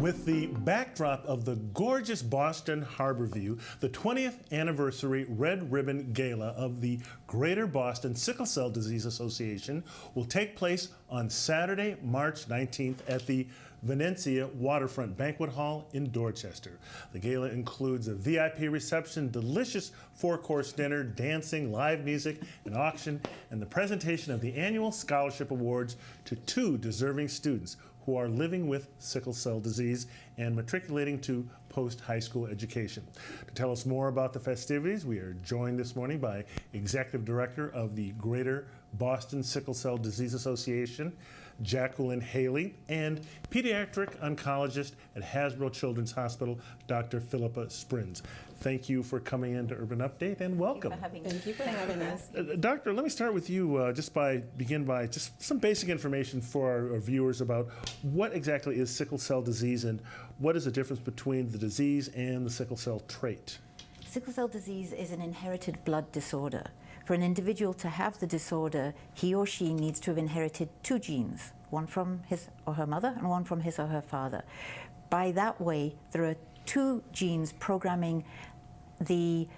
With the backdrop of the gorgeous Boston Harbor View, the 20th anniversary Red Ribbon Gala of the Greater Boston Sickle Cell Disease Association will take place on Saturday, March 19th at the Venetia Waterfront Banquet Hall in Dorchester. The gala includes a VIP reception, delicious four-course dinner, dancing, live music, an auction, and the presentation of the annual scholarship awards to 2 deserving students who are living with sickle cell disease and matriculating to post-high school education. To tell us more about the festivities, we are joined this morning by Executive Director of the Greater Boston Sickle Cell Disease Association, Jacqueline Haley, and pediatric oncologist at Hasbro Children's Hospital, Dr. Philippa Sprinz. Thank you for coming into Urban Update and welcome. Thank you for having us. Doctor, let me start with you, begin by some basic information for our viewers about what exactly is sickle cell disease and what is the difference between the disease and the sickle cell trait. Sickle cell disease is an inherited blood disorder. For an individual to have the disorder, he or she needs to have inherited 2 genes, one from his or her mother and one from his or her father. By that way, there are 2 genes programming the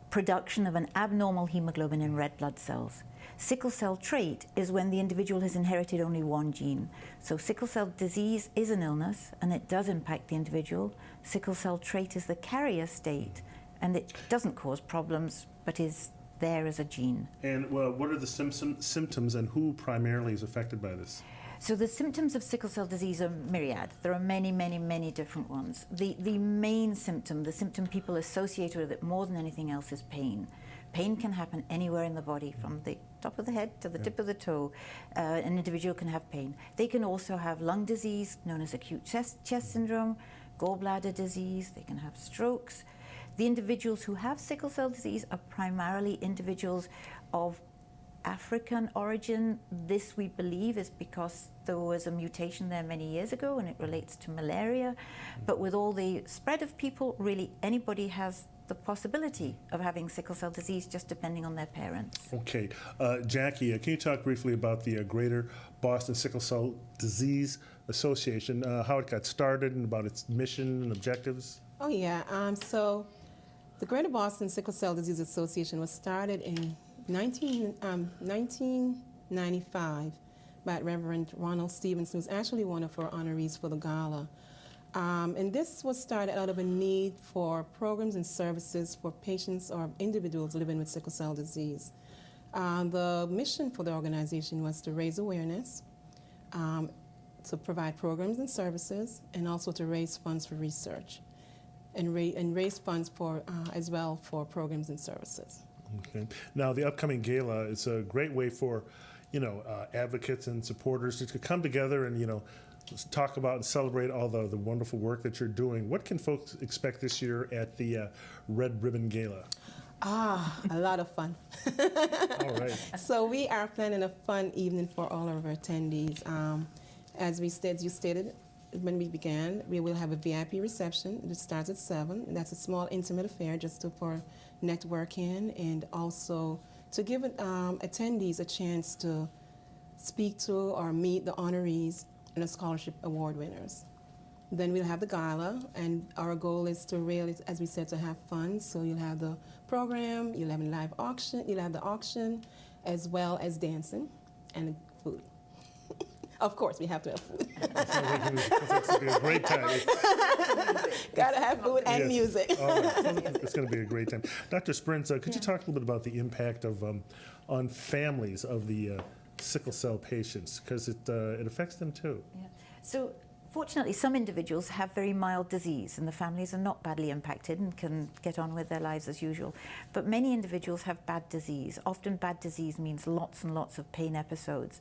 production of an abnormal hemoglobin in red blood cells. Sickle cell trait is when the individual has inherited only 1 gene. So sickle cell disease is an illness and it does impact the individual. Sickle cell trait is the carrier state and it doesn't cause problems but is there as a gene. And what are the symptoms and who primarily is affected by this? So the symptoms of sickle cell disease are myriad. There are many, many, many different ones. The main symptom, the symptom people associate with it more than anything else is pain. Pain can happen anywhere in the body, from the top of the head to the tip of the toe. An individual can have pain. They can also have lung disease, known as acute chest syndrome, gallbladder disease, they can have strokes. The individuals who have sickle cell disease are primarily individuals of African origin. This, we believe, is because there was a mutation there many years ago and it relates to malaria. But with all the spread of people, really anybody has the possibility of having sickle cell disease, just depending on their parents. Okay. Jackie, can you talk briefly about the Greater Boston Sickle Cell Disease Association, how it got started and about its mission and objectives? Oh, yeah. So the Greater Boston Sickle Cell Disease Association was started in 1995 by Reverend Ronald Stevens, who's actually one of our honorees for the Gala. And this was started out of a need for programs and services for patients or individuals living with sickle cell disease. The mission for the organization was to raise awareness, to provide programs and services, and also to raise funds for research. And raise funds for as well for programs and services. Okay. Now, the upcoming gala is a great way for, advocates and supporters to come together and, just talk about and celebrate all the wonderful work that you're doing. What can folks expect this year at the Red Ribbon Gala? A lot of fun. All right. So we are planning a fun evening for all of our attendees. As you stated, when we began, we will have a VIP reception. It starts at 7. That's a small, intimate affair just for networking and also to give attendees a chance to speak to or meet the honorees and the scholarship award winners. Then we'll have the gala, and our goal is to really, as we said, to have fun. So you'll have the program, you'll have a live auction, you'll have the auction, as well as dancing and food. Of course, we have to have food. It's going to be a great time. Gotta have food and music. It's going to be a great time. Dr. Sprinz, could you talk a little bit about the impact of on families of the sickle cell patients, because it affects them too? Yeah. So fortunately, some individuals have very mild disease and the families are not badly impacted and can get on with their lives as usual. But many individuals have bad disease. Often bad disease means lots and lots of pain episodes.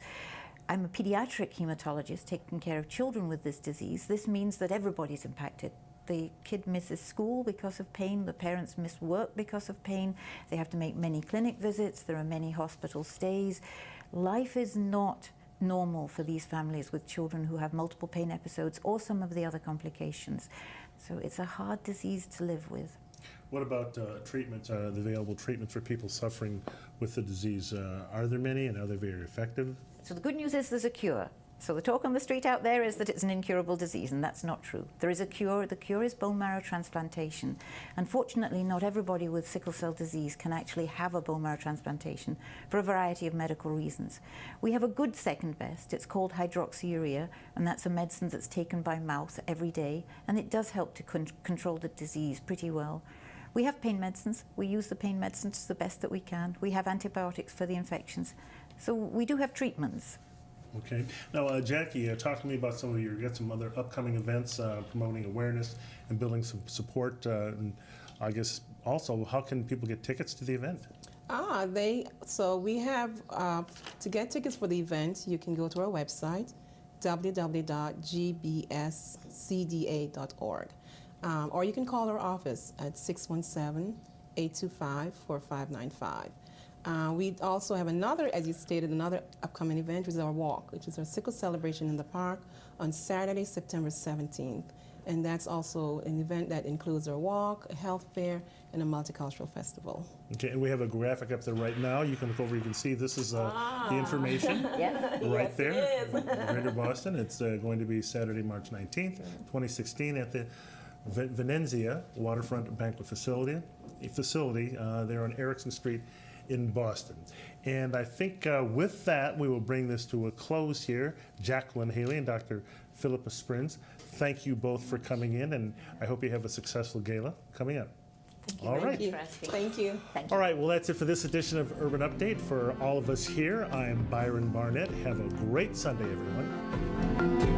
I'm a pediatric hematologist taking care of children with this disease. This means that everybody's impacted. The kid misses school because of pain, the parents miss work because of pain, they have to make many clinic visits, there are many hospital stays. Life is not normal for these families with children who have multiple pain episodes or some of the other complications. So it's a hard disease to live with. What about treatments, the available treatments for people suffering with the disease? Are there many and are they very effective? So the good news is there's a cure. So the talk on the street out there is that it's an incurable disease, and that's not true. There is a cure. The cure is bone marrow transplantation. Unfortunately, not everybody with sickle cell disease can actually have a bone marrow transplantation for a variety of medical reasons. We have a good second best. It's called hydroxyurea, and that's a medicine that's taken by mouth every day, and it does help to control the disease pretty well. We have pain medicines. We use the pain medicines the best that we can. We have antibiotics for the infections. So we do have treatments. Okay. Now, Jackie, talk to me about you got some other upcoming events promoting awareness and building some support. And I guess also, how can people get tickets to the event? So we have, to get tickets for the event, you can go to our website, www.gbscda.org. Or you can call our office at 617-825-4595. We also have another, as you stated, another upcoming event, which is our walk, which is our sickle celebration in the park on Saturday, September 17th. And that's also an event that includes our walk, a health fair, and a multicultural festival. Okay, and we have a graphic up there right now. You can look over, you can see this is the information right there. Greater Boston. It's going to be Saturday, March 19th, 2016 at the Venezia Waterfront Banquet Facility there on Erickson Street in Boston. And I think with that, we will bring this to a close here. Jacqueline Haley and Dr. Philippa Sprinz, thank you both for coming in, and I hope you have a successful gala coming up. Thank you. All right. Thank you. Thank you. All right, well, that's it for this edition of Urban Update. For all of us here, I am Byron Barnett. Have a great Sunday, everyone.